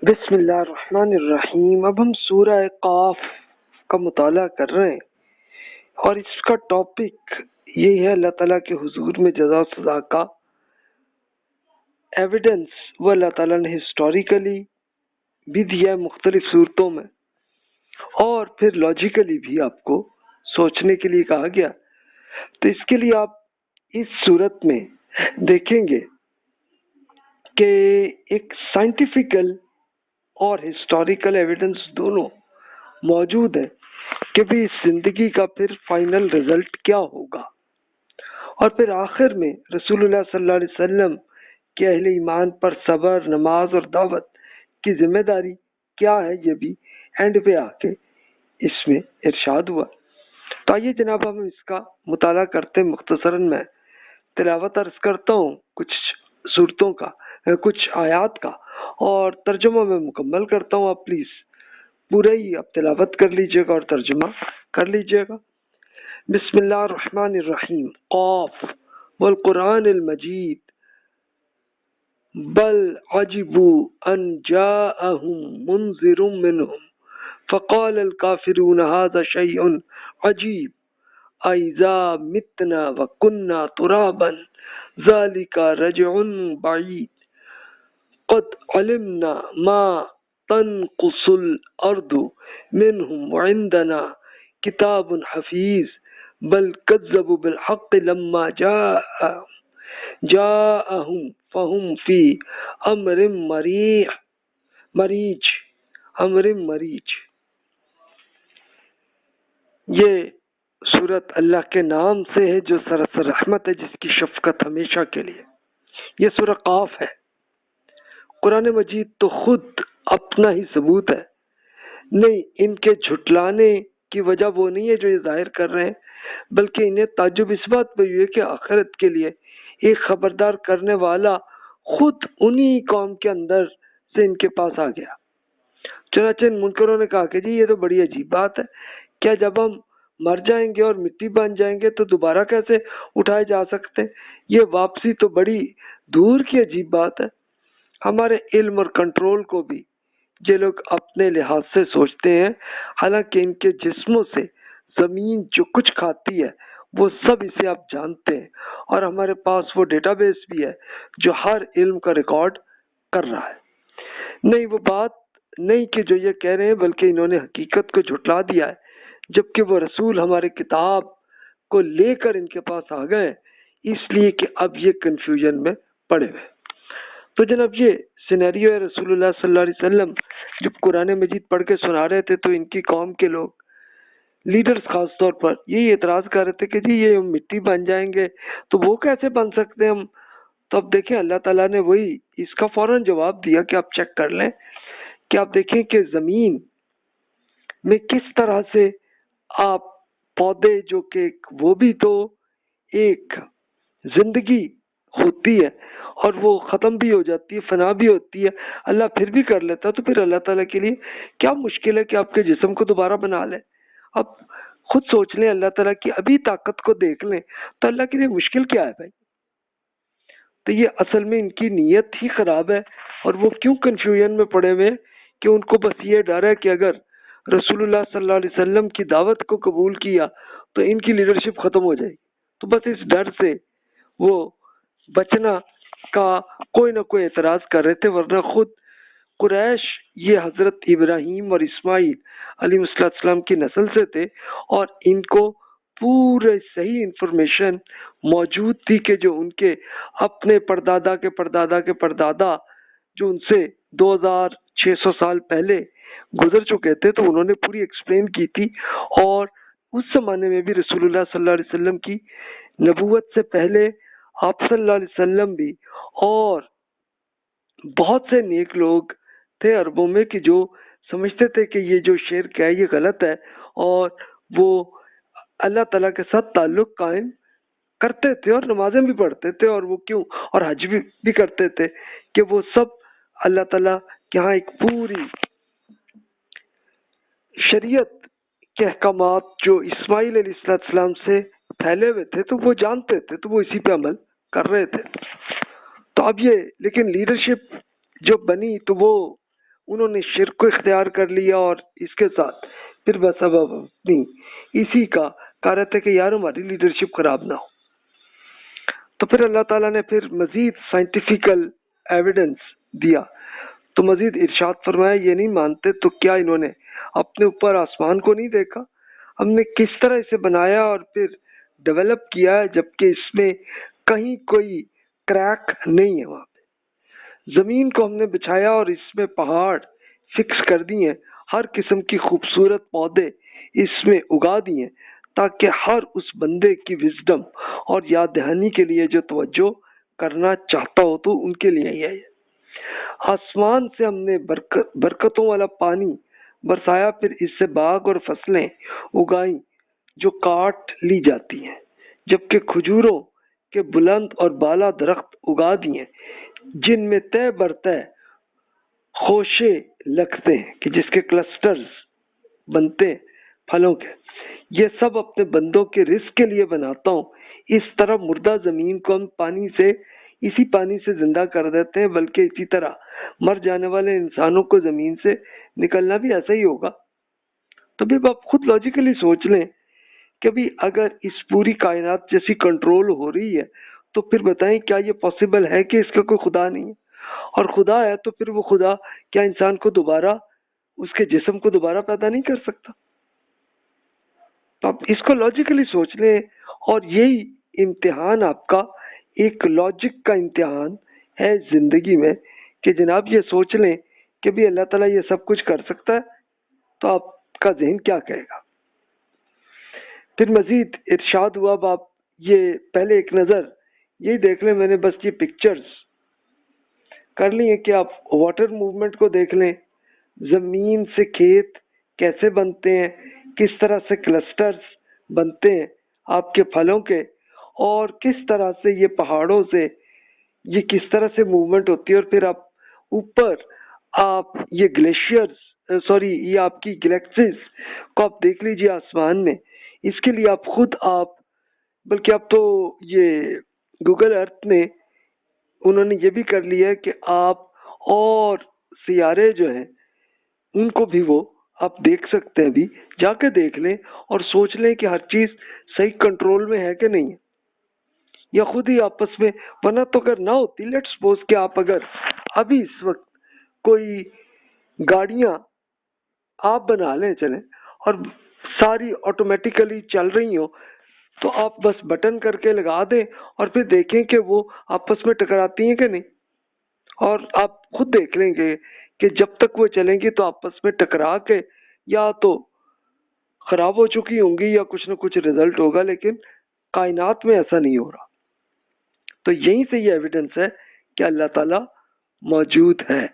بسم اللہ الرحمن الرحیم۔ اب ہم سورہ قاف کا مطالعہ کر رہے ہیں اور اس کا ٹاپک یہ ہے اللہ تعالیٰ کے حضور میں جزا و سزا کا ایویڈنس۔ وہ اللہ تعالیٰ نے ہسٹوریکلی بھی دیا ہے مختلف صورتوں میں، اور پھر لاجیکلی بھی آپ کو سوچنے کے لیے کہا گیا۔ تو اس کے لیے آپ اس صورت میں دیکھیں گے کہ ایک سائنٹیفیکل اور ہسٹوریکل ایویڈنس دونوں موجود ہے کہ بھی اس زندگی کا پھر فائنل رزلٹ کیا ہوگا، اور پھر آخر میں رسول اللہ صلی اللہ علیہ وسلم کے اہل ایمان پر صبر، نماز اور دعوت کی ذمہ داری کیا ہے، یہ بھی اینڈ پہ آ کے اس میں ارشاد ہوا۔ تو آئیے جناب ہم اس کا مطالعہ کرتے ہیں۔ مختصراً میں تلاوت عرض کرتا ہوں کچھ صورتوں کا، کچھ آیات کا، اور ترجمہ میں مکمل کرتا ہوں۔ آپ پلیز پورا ہی آپ تلاوت کر لیجئے گا اور ترجمہ کر لیجئے گا۔ بسم اللہ الرحمن الرحیم۔ قاف والقرآن المجید بل عجبوا ان جاءهم منذر منهم فقال الكافرون هذا شيء عجيب أإذا متنا وكنا ترابا ذلك رجع بعيد قد علمنا ما تنقص الأرض منهم وعندنا كتاب حفيظ بل كذبوا بالحق لما جاءهم فهم في أمر مریج۔ یہ صورت اللہ کے نام سے ہے جو سراسر رحمت ہے، جس کی شفقت ہمیشہ کے لیے۔ یہ سورہ قاف ہے۔ قرآن مجید تو خود اپنا ہی ثبوت ہے، نہیں ان کے جھٹلانے کی وجہ وہ نہیں ہے جو یہ ظاہر کر رہے ہیں، بلکہ انہیں تعجب اس بات پہ ہوئی ہے کہ آخرت کے لیے ایک خبردار کرنے والا خود انہی قوم کے اندر سے ان کے پاس آ گیا۔ چنانچہ ان منکروں نے کہا کہ جی یہ تو بڑی عجیب بات ہے، کیا جب ہم مر جائیں گے اور مٹی بن جائیں گے تو دوبارہ کیسے اٹھائے جا سکتے ہیں؟ یہ واپسی تو بڑی دور کی عجیب بات ہے۔ ہمارے علم اور کنٹرول کو بھی یہ لوگ اپنے لحاظ سے سوچتے ہیں، حالانکہ ان کے جسموں سے زمین جو کچھ کھاتی ہے وہ سب اسے آپ جانتے ہیں، اور ہمارے پاس وہ ڈیٹا بیس بھی ہے جو ہر علم کا ریکارڈ کر رہا ہے۔ نہیں وہ بات نہیں کہ جو یہ کہہ رہے ہیں، بلکہ انہوں نے حقیقت کو جھٹلا دیا ہے، جبکہ وہ رسول ہمارے کتاب کو لے کر ان کے پاس آ گئے، اس لیے کہ اب یہ کنفیوژن میں پڑے ہوئے۔ تو جناب یہ سینیریو ہے۔ رسول اللہ صلی اللہ علیہ وسلم جب قرآن مجید پڑھ کے سنا رہے تھے تو ان کی قوم کے لوگ، لیڈرز خاص طور پر، یہی اعتراض کر رہے تھے کہ جی یہ مٹی بن جائیں گے تو وہ کیسے بن سکتے ہیں ہم؟ تو اب دیکھیں اللہ تعالیٰ نے وہی اس کا فوراً جواب دیا کہ آپ چیک کر لیں کہ آپ دیکھیں کہ زمین میں کس طرح سے آپ پودے، جو کہ وہ بھی تو ایک زندگی ہوتی ہے اور وہ ختم بھی ہو جاتی ہے، فنا بھی ہوتی ہے، اللہ پھر بھی کر لیتا ہے، تو پھر اللہ تعالیٰ کے لیے کیا مشکل ہے کہ آپ کے جسم کو دوبارہ بنا لیں؟ اب خود سوچ لیں، اللہ تعالیٰ کی ابھی طاقت کو دیکھ لیں تو اللہ کے لیے مشکل کیا ہے بھائی؟ تو یہ اصل میں ان کی نیت ہی خراب ہے، اور وہ کیوں کنفیوژن میں پڑے ہوئے کہ ان کو بس یہ ڈر ہے کہ اگر رسول اللہ صلی اللہ علیہ وسلم کی دعوت کو قبول کیا تو ان کی لیڈرشپ ختم ہو جائے گی، تو بس اس ڈر سے وہ بچنا کا کوئی نہ کوئی اعتراض کر رہے تھے، ورنہ خود قریش یہ حضرت ابراہیم اور اسماعیل علیہ السلام کی نسل سے تھے، اور ان کو پورے صحیح انفارمیشن موجود تھی کہ جو ان کے اپنے پردادا کے پردادا کے پردادا جو ان سے 2600 سال پہلے گزر چکے تھے، تو انہوں نے پوری ایکسپلین کی تھی۔ اور اس زمانے میں بھی رسول اللہ صلی اللہ علیہ وسلم کی نبوت سے پہلے آپ صلی اللہ علیہ وسلم بھی اور بہت سے نیک لوگ تھے عربوں میں کہ جو سمجھتے تھے کہ یہ جو شرک ہے یہ غلط ہے، اور وہ اللہ تعالیٰ کے ساتھ تعلق قائم کرتے تھے اور نمازیں بھی پڑھتے تھے، اور وہ کیوں اور حج بھی کرتے تھے، کہ وہ سب اللہ تعالیٰ کے ہاں ایک پوری شریعت کے احکامات جو اسماعیل علیہ السلام سے پھیلے ہوئے تھے تو وہ جانتے تھے، تو وہ اسی پہ عمل کر رہے تھے۔ تو اب یہ لیکن لیڈرشپ جو بنی تو وہ انہوں نے شرک کو اختیار کر لیا اور اس کے ساتھ پھر بس اب اپنی اسی کا کہہ رہے تھے کہ یار ہماری لیڈرشپ خراب نہ ہو. تو پھر اللہ تعالیٰ نے پھر مزید سائنٹیفیکل ایویڈنس دیا. تو مزید ارشاد فرمایا یہ نہیں مانتے تو کیا انہوں نے اپنے اوپر آسمان کو نہیں دیکھا؟ ہم نے کس طرح اسے بنایا اور پھر ڈیولپ کیا ہے جبکہ اس میں کہیں کوئی کریک نہیں ہے. وہاں پہ زمین کو ہم نے بچھایا اور اس میں پہاڑ فکس کر دیے، ہر قسم کی خوبصورت پودے اس میں اگا دیے تاکہ ہر اس بندے کی وزڈم اور یاد دہانی کے لیے جو توجہ کرنا چاہتا ہو تو ان کے لیے ہی ہے. آسمان سے ہم نے برکتوں والا پانی برسایا، پھر اس سے باغ اور فصلیں اگائیں جو کاٹ لی جاتی ہیں، جبکہ کھجوروں کے بلند اور بالا درخت اگا دیے جن میں تہ برتہ خوشے لگتے ہیں کہ جس کے کلسٹرز بنتے ہیں پھلوں کے. یہ سب اپنے بندوں کے رزق کے لیے بناتا ہوں. اس طرح مردہ زمین کو ہم اسی پانی سے زندہ کر دیتے ہیں، بلکہ اسی طرح مر جانے والے انسانوں کو زمین سے نکلنا بھی ایسا ہی ہوگا. تو بھی آپ خود لاجیکلی سوچ لیں کہ بھی اگر اس پوری کائنات جیسی کنٹرول ہو رہی ہے تو پھر بتائیں کیا یہ پاسبل ہے کہ اس کا کوئی خدا نہیں ہے؟ اور خدا ہے تو پھر وہ خدا کیا انسان کو دوبارہ اس کے جسم کو دوبارہ پیدا نہیں کر سکتا؟ تو آپ اس کو لاجیکلی سوچ لیں. اور یہی امتحان آپ کا ایک لاجک کا امتحان ہے زندگی میں کہ جناب یہ سوچ لیں کہ بھی اللہ تعالیٰ یہ سب کچھ کر سکتا ہے تو آپ کا ذہن کیا کہے گا؟ پھر مزید ارشاد ہوا. اب آپ یہ پہلے ایک نظر یہی دیکھ لیں، میں نے بس یہ پکچرز کر لی ہیں کہ آپ واٹر موومنٹ کو دیکھ لیں، زمین سے کھیت کیسے بنتے ہیں، کس طرح سے کلسٹرز بنتے ہیں آپ کے پھلوں کے، اور کس طرح سے یہ پہاڑوں سے یہ کس طرح سے موومنٹ ہوتی ہے. اور پھر آپ اوپر آپ یہ یہ آپ کی گلیکسیز کو آپ دیکھ لیجئے آسمان میں. اس کے لیے آپ خود بلکہ اب تو یہ گوگل ارتھ نے انہوں نے یہ بھی کر لیا ہے کہ آپ اور سیارے جو ہیں ان کو بھی وہ آپ دیکھ سکتے ہیں. بھی جا کے دیکھ لیں اور سوچ لیں کہ ہر چیز صحیح کنٹرول میں ہے کہ نہیں ہے، یا خود ہی آپس میں. ورنہ تو اگر نہ ہوتی، لیٹ سپوز کہ آپ اگر ابھی اس وقت کوئی گاڑیاں آپ بنا لیں چلیں اور ساری آٹومیٹیکلی چل رہی ہوں تو آپ بس بٹن کر کے لگا دیں اور پھر دیکھیں کہ وہ آپس میں ٹکراتی ہیں کہ نہیں. اور آپ خود دیکھ لیں گے کہ جب تک وہ چلیں گی تو آپس میں ٹکرا کے یا تو خراب ہو چکی ہوں گی یا کچھ نہ کچھ رزلٹ ہوگا، لیکن کائنات میں ایسا نہیں ہو رہا. تو یہیں سے یہ ایویڈنس ہے کہ اللہ تعالیٰ موجود ہے.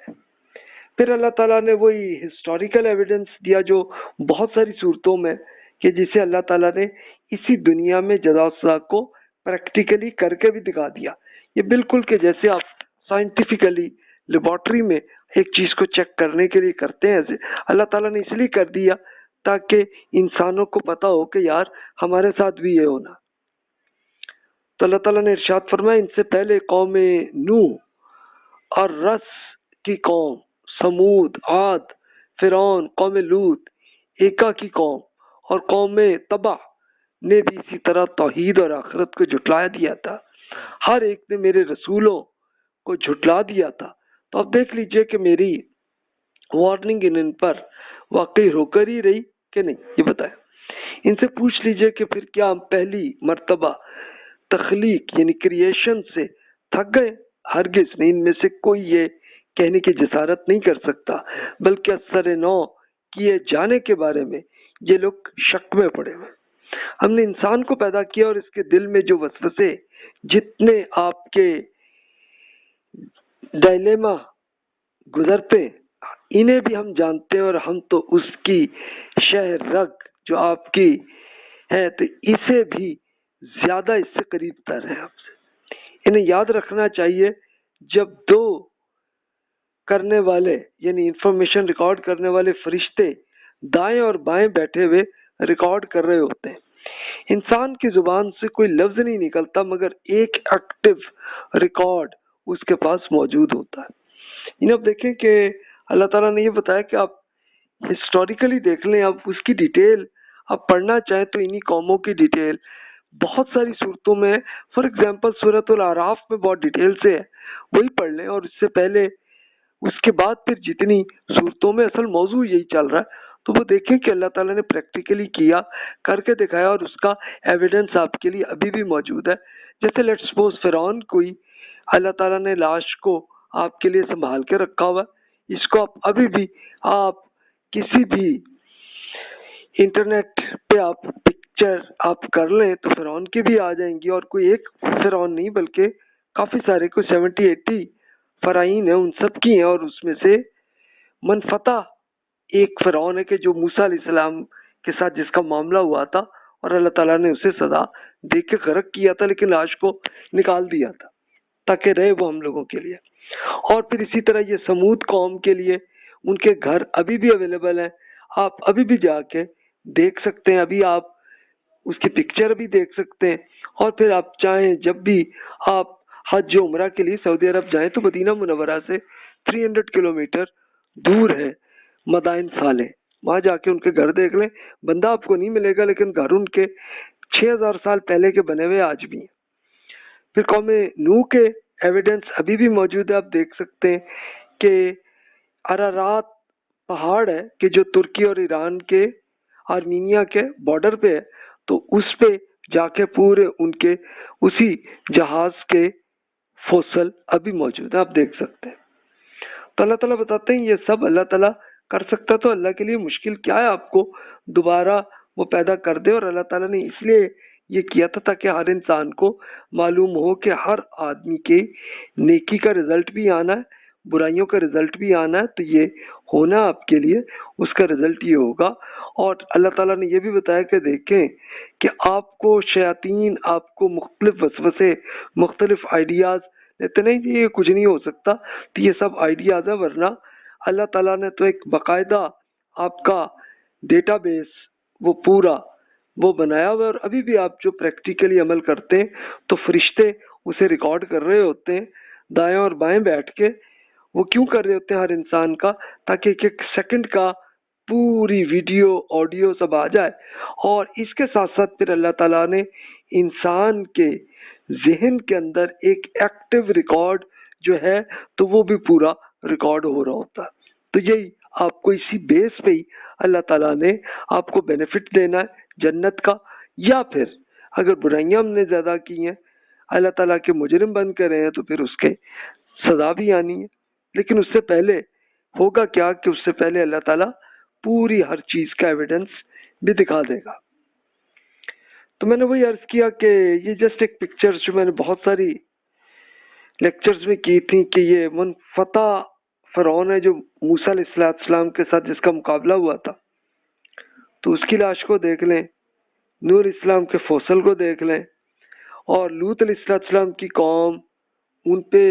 پھر اللہ تعالیٰ نے وہی ہسٹوریکل ایویڈنس دیا جو بہت ساری صورتوں میں کہ جسے اللہ تعالیٰ نے اسی دنیا میں جزا و سزا کو پریکٹیکلی کر کے بھی دکھا دیا. یہ بالکل کہ جیسے آپ سائنٹیفکلی لیبارٹری میں ایک چیز کو چیک کرنے کے لیے کرتے ہیں، اللہ تعالیٰ نے اس لیے کر دیا تاکہ انسانوں کو پتا ہو کہ یار ہمارے ساتھ بھی یہ ہونا. تو اللہ تعالیٰ نے ارشاد فرمایا ان سے پہلے قوم نوح اور رس کی قوم، سمود، عاد، فرعون، قوم لوط، ایکا کی قوم اور قوم تبع نے بھی اسی طرح توحید اور آخرت کو جھٹلا دیا تھا. ہر ایک نے میرے رسولوں کو جھٹلا دیا تھا. تو اب دیکھ لیجئے کہ میری وارننگ ان پر واقعی ہو کر ہی رہی کہ نہیں، یہ بتائیں. ان سے پوچھ لیجئے کہ پھر کیا ہم پہلی مرتبہ تخلیق یعنی کریشن سے تھک گئے؟ ہرگز نہیں. ان میں سے کوئی یہ کہنے کی جسارت نہیں کر سکتا، بلکہ اثر نو کیے جانے کے بارے میں یہ لوگ شک میں پڑے ہوئے. ہم نے انسان کو پیدا کیا اور اس کے دل میں جو وسوسے جتنے آپ کے ڈائلیما گزرتے انہیں بھی ہم جانتے ہیں، اور ہم تو اس کی شہ رگ جو آپ کی ہے تو اسے بھی زیادہ اس سے قریب تر ہے آپ سے. انہیں یاد رکھنا چاہیے جب دو کرنے والے یعنی انفارمیشن ریکارڈ کرنے والے فرشتے دائیں اور بائیں بیٹھے ہوئے ریکارڈ کر رہے ہوتے ہیں، انسان کی زبان سے کوئی لفظ نہیں نکلتا مگر ایک ایکٹیو ریکارڈ اس کے پاس موجود ہوتا ہے. اب دیکھیں کہ اللہ تعالیٰ نے یہ بتایا کہ آپ ہسٹوریکلی دیکھ لیں، آپ اس کی ڈیٹیل آپ پڑھنا چاہیں تو انہی قوموں کی ڈیٹیل بہت ساری صورتوں میں، فار ایگزامپل سورۃ الاعراف میں بہت ڈیٹیل سے ہے، وہی پڑھ لیں. اور اس سے پہلے اس کے بعد پھر جتنی صورتوں میں اصل موضوع یہی چل رہا ہے تو وہ دیکھیں کہ اللہ تعالیٰ نے پریکٹیکلی کیا، کر کے دکھایا، اور اس کا ایویڈنس آپ کے لیے ابھی بھی موجود ہے. جیسے لیٹ سپوز فرعون کوئی، اللہ تعالیٰ نے لاش کو آپ کے لیے سنبھال کے رکھا ہوا ہے، اس کو آپ ابھی بھی آپ کسی بھی انٹرنیٹ پہ آپ پکچر آپ کر لیں تو فرعون کی بھی آ جائیں گی، اور کوئی ایک فرعون نہیں بلکہ کافی سارے، کوئی 70-80 فرعین ہیں، ان سب کی ہیں. اور اس میں سے منفتح ایک فرعون ہے کہ جو موسیٰ علیہ السلام کے ساتھ جس کا معاملہ ہوا تھا اور اللہ تعالیٰ نے اسے سزا دے کے غرق کیا تھا، لیکن لاش کو نکال دیا تھا تاکہ رہے وہ ہم لوگوں کے لیے. اور پھر اسی طرح یہ سمود قوم کے لیے ان کے گھر ابھی بھی اویلیبل ہیں، آپ ابھی بھی جا کے دیکھ سکتے ہیں، ابھی آپ اس کی پکچر بھی دیکھ سکتے ہیں. اور پھر آپ چاہیں جب بھی آپ حج و عمرہ کے لیے سعودی عرب جائیں تو مدینہ منورہ سے 300 کلومیٹر دور ہے مدائن صالح، وہاں جا کے ان کے گھر دیکھ لیں. بندہ آپ کو نہیں ملے گا لیکن گھر ان کے 6000 سال پہلے کے بنے ہوئے آج بھی ہیں. پھر قوم نوح کے ایویڈنس ابھی بھی موجود ہے، آپ دیکھ سکتے ہیں کہ ارارات پہاڑ ہے کہ جو ترکی اور ایران کے آرمینیا کے بارڈر پہ ہے، تو اس پہ جا کے پورے ان کے اسی جہاز کے فوسل ابھی موجود ہیں، آپ دیکھ سکتے ہیں. تو اللہ تعالیٰ بتاتے ہیں یہ سب اللہ تعالیٰ کر سکتا، تو اللہ کے لیے مشکل کیا ہے آپ کو دوبارہ وہ پیدا کر دے. اور اللہ تعالیٰ نے اس لیے یہ کیا تھا تاکہ ہر انسان کو معلوم ہو کہ ہر آدمی کے نیکی کا رزلٹ بھی آنا ہے، برائیوں کا رزلٹ بھی آنا ہے. تو یہ ہونا آپ کے لیے اس کا رزلٹ یہ ہوگا. اور اللہ تعالیٰ نے یہ بھی بتایا کہ دیکھیں کہ آپ کو شیاطین آپ کو مختلف وسوسے، مختلف آئیڈیاز لیتے نہیں، یہ کچھ نہیں ہو سکتا. تو یہ سب آئیڈیاز ہے، ورنہ اللہ تعالیٰ نے تو ایک باقاعدہ آپ کا ڈیٹا بیس وہ پورا وہ بنایا ہوا ہے. اور ابھی بھی آپ جو پریکٹیکلی عمل کرتے ہیں تو فرشتے اسے ریکارڈ کر رہے ہوتے ہیں دائیں اور بائیں بیٹھ کے. وہ کیوں کر رہے ہوتے ہیں ہر انسان کا؟ تاکہ ایک ایک سیکنڈ کا پوری ویڈیو آڈیو سب آ جائے. اور اس کے ساتھ ساتھ پھر اللہ تعالیٰ نے انسان کے ذہن کے اندر ایک ایکٹیو ریکارڈ جو ہے تو وہ بھی پورا ریکارڈ ہو رہا ہوتا ہے. تو یہی آپ کو اسی بیس پہ ہی اللہ تعالیٰ نے آپ کو بینیفٹ دینا ہے جنت کا. یا پھر اگر برائیاں ہم نے زیادہ کی ہیں، اللہ تعالیٰ کے مجرم بن کے رہے ہیں، تو پھر اس کے سزا بھی آنی ہے. لیکن اس سے پہلے ہوگا کیا کہ اس سے پہلے اللہ تعالیٰ پوری ہر چیز کا ایویڈنس بھی دکھا دے گا. تو میں نے وہی عرض کیا کہ یہ جسٹ ایک پکچر جو میں نے بہت ساری لیکچرز میں کی تھی کہ یہ منفتح فرعون ہے جو موسیٰ علیہ السلام کے ساتھ جس کا مقابلہ ہوا تھا، تو اس کی لاش کو دیکھ لیں، نوح علیہ السلام کے فوسل کو دیکھ لیں، اور لوط علیہ السلام کی قوم ان پہ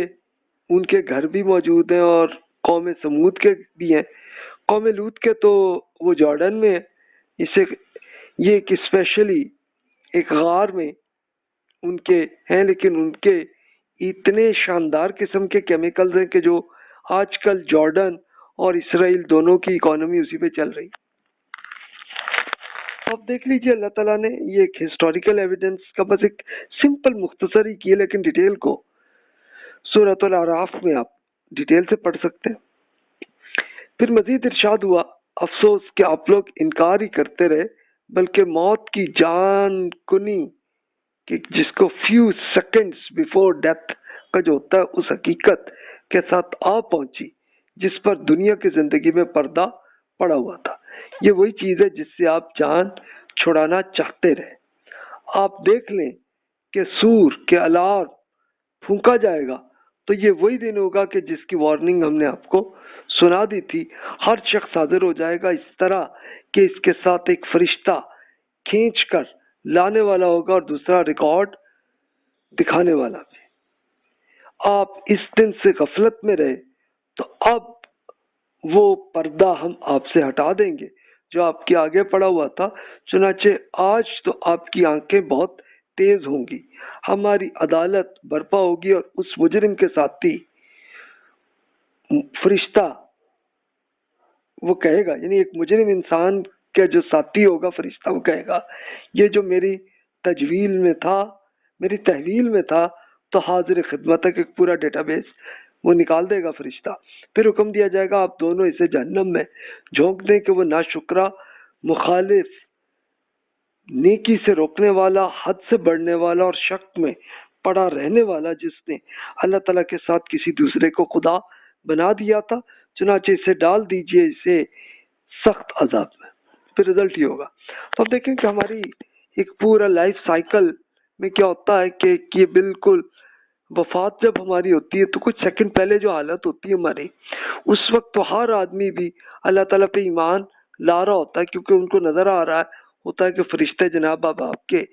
ان کے گھر بھی موجود ہیں، اور قوم سمود کے بھی ہیں. قوم لوط کے تو وہ جارڈن میں اسے یہ ایک اسپیشلی ایک غار میں ان کے ہیں، لیکن ان کے اتنے شاندار قسم کے کیمیکلز ہیں کہ جو آج کل جارڈن اور اسرائیل دونوں کی اکانومی اسی پہ چل رہی. آپ دیکھ لیجئے اللہ تعالیٰ نے یہ ایک ہسٹوریکل ایویڈنس کا بس ایک سمپل مختصر ہی کی ہے، لیکن ڈیٹیل کو سورۃ الاعراف میں آپ ڈیٹیل سے پڑھ سکتے ہیں. پھر مزید ارشاد ہوا، افسوس کہ آپ لوگ انکار ہی کرتے رہے، بلکہ موت کی جان کنی کہ جس کو فیو سیکنڈز بیفور ڈیتھ کا جو ہوتا ہے اس حقیقت کے ساتھ آ پہنچی جس پر دنیا کی زندگی میں پردہ پڑا ہوا تھا. یہ وہی چیز ہے جس سے آپ جان چھڑانا چاہتے رہے. آپ دیکھ لیں کہ سور کے الارم پھونکا جائے گا تو یہ وہی دن ہوگا کہ جس کی وارننگ ہم نے آپ کو سنا دی تھی. ہر شخص حاضر ہو جائے گا اس طرح کہ اس کے ساتھ ایک فرشتہ کھینچ کر لانے والا ہوگا اور دوسرا ریکارڈ دکھانے والا بھی. آپ اس دن سے غفلت میں رہے تو اب وہ پردہ ہم آپ سے ہٹا دیں گے جو آپ کے آگے پڑا ہوا تھا. چنانچہ آج تو آپ کی آنکھیں بہت تیز ہوں گی، ہماری عدالت برپا ہوگی اور اس مجرم کے ساتھی فرشتہ وہ کہے گا، یعنی ایک مجرم انسان کا جو ساتھی ہوگا فرشتہ، وہ کہے گا یہ جو میری تجویل میں تھا، میری تحویل میں تھا، تو حاضر خدمت ہے کہ ایک پورا ڈیٹا بیس وہ نکال دے گا فرشتہ. پھر حکم دیا جائے گا آپ دونوں اسے جہنم میں جھونک دیں کہ وہ ناشکرا، مخالف، نیکی سے روکنے والا، حد سے بڑھنے والا اور شک میں پڑا رہنے والا، جس نے اللہ تعالیٰ کے ساتھ کسی دوسرے کو خدا بنا دیا تھا، چنانچہ اسے ڈال دیجئے اسے سخت عذاب میں. پھر رزلٹ ہی ہوگا. تو اب دیکھیں کہ ہماری ایک پورا لائف سائیکل میں کیا ہوتا ہے کہ یہ بالکل وفات جب ہماری ہوتی ہے تو کچھ سیکنڈ پہلے جو حالت ہوتی ہے ہماری، اس وقت تو ہر آدمی بھی اللہ تعالیٰ پہ ایمان لا رہا ہوتا ہے، کیونکہ ان کو نظر آ رہا ہوتا ہے کہ فرشتے جناب اب آپ کے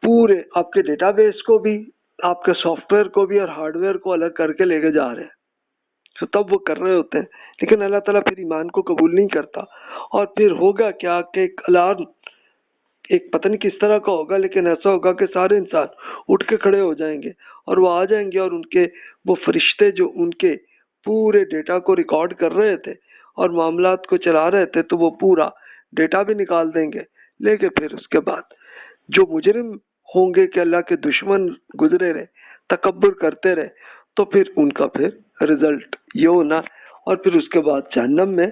پورے آپ کے ڈیٹا بیس کو بھی، آپ کے سافٹ ویئر کو بھی اور ہارڈ ویئر کو الگ کر کے لے کے جا رہے ہیں. تو تب وہ کر رہے ہوتے ہیں، لیکن اللہ تعالیٰ پھر ایمان کو قبول نہیں کرتا. اور پھر ہوگا کیا کہ ایک الارم، ایک پتہ نہیں کس طرح کا ہوگا، لیکن ایسا ہوگا کہ سارے انسان اٹھ کے کھڑے ہو جائیں گے اور وہ آ جائیں گے، اور ان کے وہ فرشتے جو ان کے پورے ڈیٹا کو ریکارڈ کر رہے تھے اور معاملات کو چلا رہے تھے، تو وہ پورا ڈیٹا بھی نکال دیں گے. لیکن پھر اس کے بعد جو مجرم ہوں گے کہ اللہ کے دشمن گزرے رہے، تکبر کرتے رہے، تو پھر ان کا پھر رزلٹ یہ ہونا، اور پھر اس کے بعد جہنم میں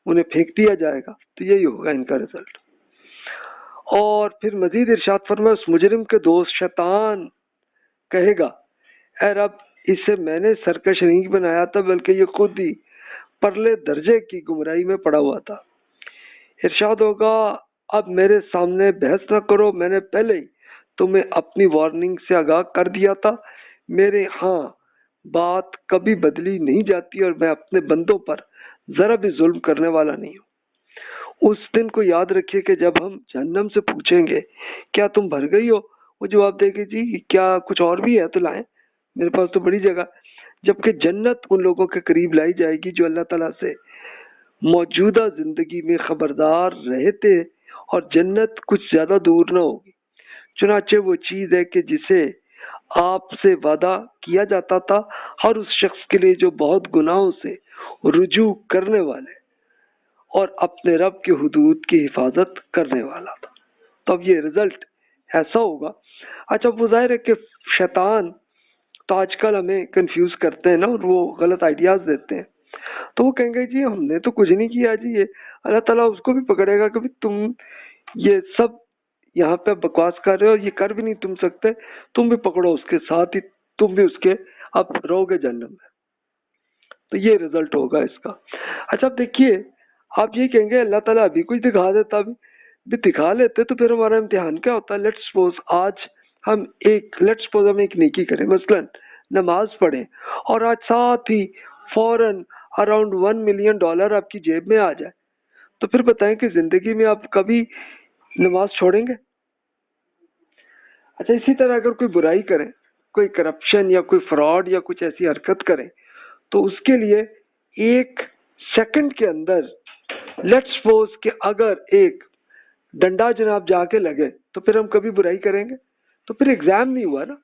انہیں پھینک دیا جائے گا. تو یہی ہوگا ان کا رزلٹ. اور پھر مزید ارشاد فرمایا اس مجرم کے دوست شیطان کہے گا اے رب، اسے میں نے سرکش نہیں بنایا تھا، بلکہ یہ خود ہی پرلے درجے کی گمراہی میں پڑا ہوا تھا. ارشاد ہوگا اب میرے سامنے بحث نہ کرو، میں نے پہلے ہی تمہیں اپنی وارننگ سے آگاہ کر دیا تھا. میرے ہاں بات کبھی بدلی نہیں جاتی، اور میں اپنے بندوں پر ذرا بھی ظلم کرنے والا نہیں ہوں. اس دن کو یاد رکھیے کہ جب ہم جہنم سے پوچھیں گے کیا تم بھر گئی ہو، وہ جواب دے گی جی کیا کچھ اور بھی ہے تو لائیں، میرے پاس تو بڑی جگہ. جبکہ جنت ان لوگوں کے قریب لائی جائے گی جو اللہ تعالیٰ سے موجودہ زندگی میں خبردار رہے تھے، اور جنت کچھ زیادہ دور نہ ہوگی. چنانچہ وہ چیز ہے کہ جسے آپ سے وعدہ کیا جاتا تھا ہر اس شخص کے لیے جو بہت گناہوں سے رجوع کرنے والے اور اپنے رب کی حدود کی حفاظت کرنے والا تھا. تو اب یہ رزلٹ ایسا ہوگا. اچھا وہ ظاہر ہے کہ شیطان تو آج کل ہمیں کنفیوز کرتے ہیں نا، اور وہ غلط آئیڈیاز دیتے ہیں. تو وہ کہیں گے جی ہم نے تو کچھ نہیں کیا جی، یہ اللہ تعالیٰ اس کو بھی پکڑے گا کہ تم یہ سب یہاں پہ بکواس کر رہے ہو، یہ کر بھی نہیں تم سکتے، تم بھی پکڑو اس کے ساتھ ہی، تم بھی اس کے اب رہو گے جہنم میں. تو یہ رزلٹ ہوگا اس کا. اچھا اب دیکھیے، آپ یہ کہیں گے اللہ تعالیٰ ابھی کچھ دکھا دیتا، بھی دکھا لیتے تو پھر ہمارا امتحان کیا ہوتا ہے. لیٹس سپوز آج ہم ایک نیکی کریں، مثلا نماز پڑھیں، اور آج ساتھ ہی فوراً اراؤنڈ $1 ملین آپ کی جیب میں آ جائے، تو پھر بتائیں کہ زندگی میں آپ کبھی نماز چھوڑیں گے؟ اچھا اسی طرح اگر کوئی برائی کریں، کوئی کرپشن یا کوئی فراڈ یا کچھ ایسی حرکت کریں، تو اس کے لیے ایک سیکنڈ کے اندر لیٹس سپوز کہ اگر ایک ڈنڈا جناب جا کے لگے تو پھر ہم کبھی برائی کریں گے؟ تو پھر ایگزام نہیں ہوا نا.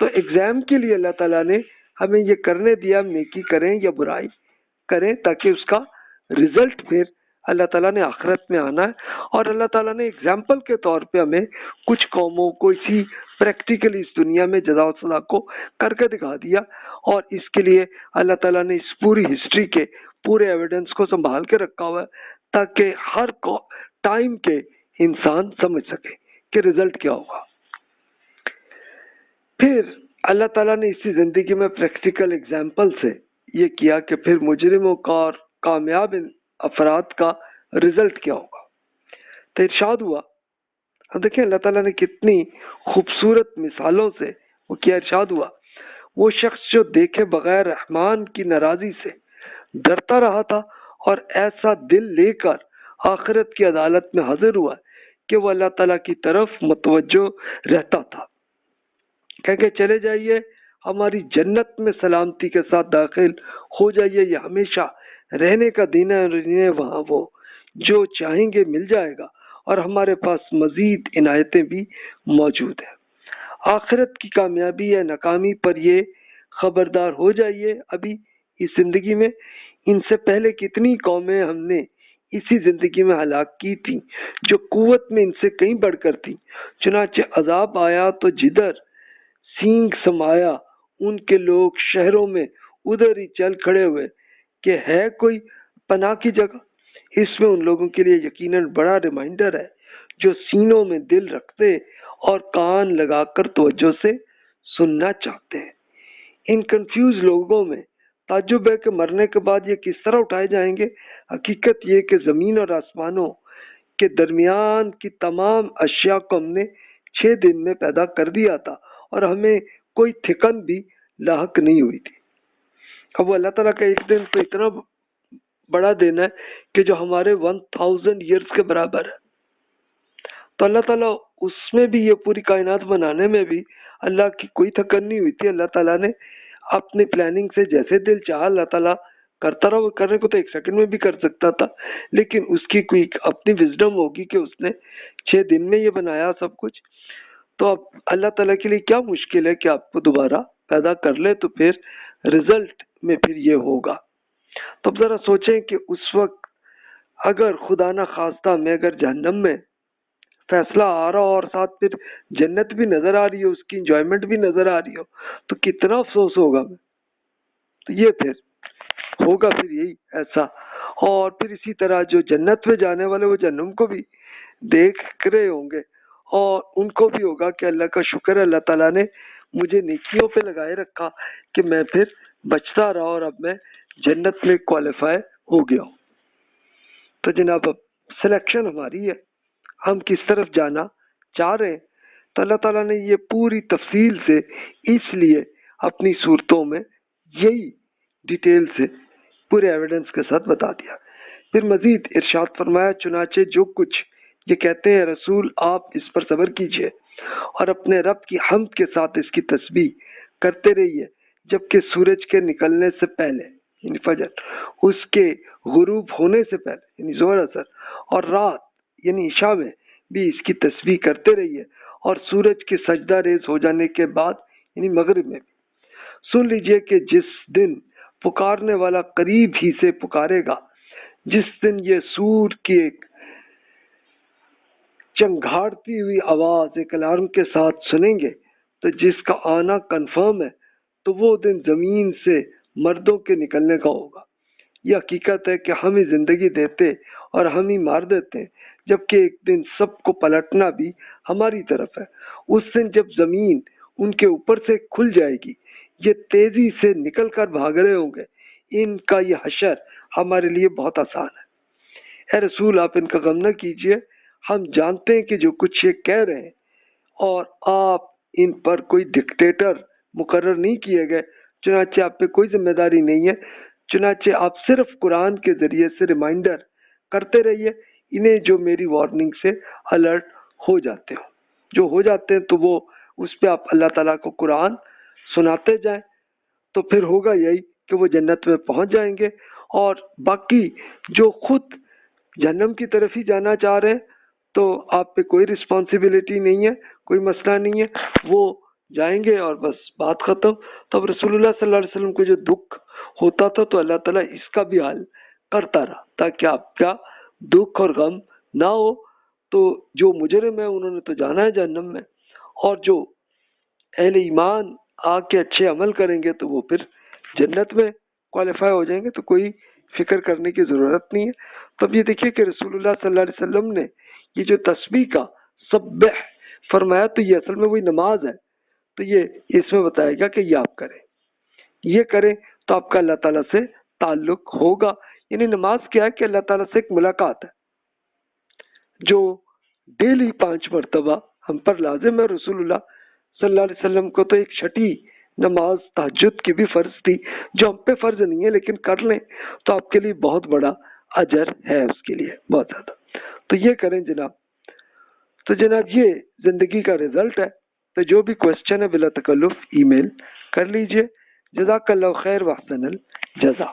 تو ایگزام کے لیے اللہ تعالیٰ نے ہمیں یہ کرنے دیا، نیکی کریں یا برائی کریں، تاکہ اس کا رزلٹ پھر اللہ تعالیٰ نے آخرت میں آنا ہے. اور اللہ تعالیٰ نے ایگزامپل کے طور پہ ہمیں کچھ قوموں کو اسی پریکٹیکلی اس دنیا میں جزا و سزا کو کر کے دکھا دیا، اور اس کے لیے اللہ تعالیٰ نے اس پوری ہسٹری کے پورے ایویڈنس کو سنبھال کے رکھا ہوا ہے، تاکہ ہر ٹائم کے انسان سمجھ سکے کہ رزلٹ کیا ہوگا. پھر اللہ تعالیٰ نے اسی زندگی میں پریکٹیکل ایگزامپل سے یہ کیا کہ پھر مجرموں کا اور کامیاب افراد کا رزلٹ کیا ہوگا. تو ارشاد ہوا، اب دیکھیں اللہ تعالیٰ نے کتنی خوبصورت مثالوں سے وہ کیا. ارشاد ہوا وہ شخص جو دیکھے بغیر رحمان کی ناراضی سے ڈرتا رہا تھا اور ایسا دل لے کر آخرت کی عدالت میں حاضر ہوا کہ وہ اللہ تعالیٰ کی طرف متوجہ رہتا تھا. کہہ کہ چلے جائیے ہماری جنت میں سلامتی کے ساتھ داخل ہو جائیے، یہ ہمیشہ رہنے کا دین ہے، وہاں وہ جو چاہیں گے مل جائے گا، اور ہمارے پاس مزید عنایتیں بھی موجود ہیں. آخرت کی کامیابی یا ناکامی پر یہ خبردار ہو جائیے ابھی اس زندگی میں، ان سے پہلے کتنی قومیں ہم نے اسی زندگی میں ہلاک کی تھی جو قوت میں ان سے کہیں بڑھ کر تھی، چنانچہ عذاب آیا تو جدھر سینگ سمایا ان کے لوگ شہروں میں ادھر ہی چل کھڑے ہوئے کہ ہے کوئی پناہ کی جگہ۔ اس میں ان لوگوں کے لیے یقیناً بڑا ریمائنڈر ہے جو سینوں میں دل رکھتے اور کان لگا کر توجہ سے سننا چاہتے ہیں۔ ان کنفیوز لوگوں میں تعجب ہے کہ مرنے کے بعد یہ کس طرح اٹھائے جائیں گے۔ حقیقت یہ کہ زمین اور آسمانوں کے درمیان کی تمام اشیاء کو ہم نے 6 دن میں پیدا کر دیا تھا اور ہمیں کوئی تھکن بھی لاحق نہیں ہوئی تھی۔ اب وہ اللہ تعالیٰ کا ایک دن تو اتنا بڑا دن ہے کہ جو ہمارے 1000 ایئرز کے برابر ہے، تو اللہ تعالیٰ اس میں بھی یہ پوری کائنات بنانے میں بھی اللہ کی کوئی تھکن نہیں ہوئی تھی۔ اللہ تعالیٰ نے اپنی پلاننگ سے جیسے دل چاہا اللہ تعالیٰ کرتا رہا، وہ کرنے کو تو 1 سیکنڈ میں بھی کر سکتا تھا، لیکن اس کی کوئی اپنی وزڈم ہوگی کہ اس نے 6 دن میں یہ بنایا سب کچھ۔ تو اب اللہ تعالیٰ کے لیے کیا مشکل ہے کہ آپ کو دوبارہ پیدا کر لے، تو پھر رزلٹ میں پھر یہ ہوگا۔ تو اب ذرا سوچیں کہ اس وقت اگر خدا نہ خواستہ میں اگر جہنم میں فیصلہ آ رہا ہو اور ساتھ پھر جنت بھی نظر آ رہی ہو، اس کی انجوائمنٹ بھی نظر آ رہی ہو، تو کتنا افسوس ہوگا۔ تو یہ پھر ہوگا پھر یہی ایسا، اور پھر اسی طرح جو جنت میں جانے والے وہ جہنم کو بھی دیکھ رہے ہوں گے اور ان کو بھی ہوگا کہ اللہ کا شکر ہے اللہ تعالیٰ نے مجھے نیکیوں پہ لگائے رکھا کہ میں پھر بچتا رہا اور اب میں جنت میں کوالیفائی ہو گیا ہوں۔ تو جناب اب سلیکشن ہماری ہے، ہم کس طرف جانا چاہ رہے ہیں۔ تو اللہ تعالیٰ نے یہ پوری تفصیل سے اس لیے اپنی صورتوں میں یہی ڈیٹیل سے پورے ایویڈنس کے ساتھ بتا دیا۔ پھر مزید ارشاد فرمایا، چنانچہ جو کچھ یہ کہتے ہیں رسول آپ اس پر صبر کیجئے اور اپنے رب کی حمد کے ساتھ اس کی تسبیح کرتے رہیے، جبکہ سورج کے نکلنے سے پہلے یعنی فجر، اس کے غروب ہونے سے پہلے یعنی ظہر اثر، اور رات یعنی عشاء میں بھی اس کی تسبیح کرتے رہیے، اور سورج کے سجدہ ریز ہو جانے کے بعد یعنی مغرب میں بھی۔ سن لیجئے کہ جس دن پکارنے والا قریب ہی سے پکارے گا، جس دن یہ سور کی ایک چنگھاڑتی ہوئی آواز ایک الارم کے ساتھ سنیں گے، تو جس کا آنا کنفرم ہے، تو وہ دن زمین سے مردوں کے نکلنے کا ہوگا۔ یہ حقیقت ہے کہ ہم ہی زندگی دیتے اور ہم ہی مار دیتے ہیں، جبکہ ایک دن سب کو پلٹنا بھی ہماری طرف ہے۔ اس دن جب زمین ان کے اوپر سے کھل جائے گی، یہ تیزی سے نکل کر بھاگ رہے ہوں گے، ان کا یہ حشر ہمارے لیے بہت آسان ہے۔ اے رسول آپ ان کا غم نہ کیجئے، ہم جانتے ہیں کہ جو کچھ یہ کہہ رہے ہیں، اور آپ ان پر کوئی ڈکٹیٹر مقرر نہیں کیے گئے، چنانچہ آپ پہ کوئی ذمہ داری نہیں ہے، چنانچہ آپ صرف قرآن کے ذریعے سے ریمائنڈر کرتے رہیے انہیں جو میری وارننگ سے الرٹ ہو جاتے ہوں، جو ہو جاتے ہیں تو وہ اس پہ آپ اللہ تعالیٰ کو قرآن سناتے جائیں، تو پھر ہوگا یہی کہ وہ جنت میں پہنچ جائیں گے۔ اور باقی جو خود جہنم کی طرف ہی جانا چاہ رہے ہیں تو آپ پہ کوئی رسپانسبلٹی نہیں ہے، کوئی مسئلہ نہیں ہے، وہ جائیں گے اور بس بات ختم۔ تو اب رسول اللہ صلی اللہ علیہ وسلم کو جو دکھ ہوتا تھا تو اللہ تعالیٰ اس کا بھی حل کرتا رہا تاکہ آپ کا دکھ اور غم نہ ہو۔ تو جو مجرم ہے انہوں نے تو جانا ہے جہنم میں، اور جو اہل ایمان آ کے اچھے عمل کریں گے تو وہ پھر جنت میں کوالیفائی ہو جائیں گے، تو کوئی فکر کرنے کی ضرورت نہیں ہے۔ تو اب یہ دیکھیے کہ رسول اللہ صلی اللہ علیہ وسلم نے یہ جو تسبیح کا سبح فرمایا تو یہ اصل میں وہی نماز ہے، تو یہ اس میں بتایا گا کہ یہ آپ کریں، یہ کریں تو آپ کا اللہ تعالیٰ سے تعلق ہوگا۔ یعنی نماز کیا ہے کہ اللہ تعالیٰ سے ایک ملاقات ہے جو ڈیلی 5 مرتبہ ہم پر لازم ہے۔ رسول اللہ صلی اللہ علیہ وسلم کو تو ایک چھٹی نماز تہجد کی بھی فرض تھی جو ہم پہ فرض نہیں ہے، لیکن کر لیں تو آپ کے لیے بہت بڑا اجر ہے، اس کے لیے بہت زیادہ۔ تو یہ کریں جناب۔ تو جناب یہ زندگی کا رزلٹ ہے۔ تو جو بھی کوشچن ہے بلا تکلف ای میل کر لیجئے۔ جزاک اللہ خیر واحسن الجزا۔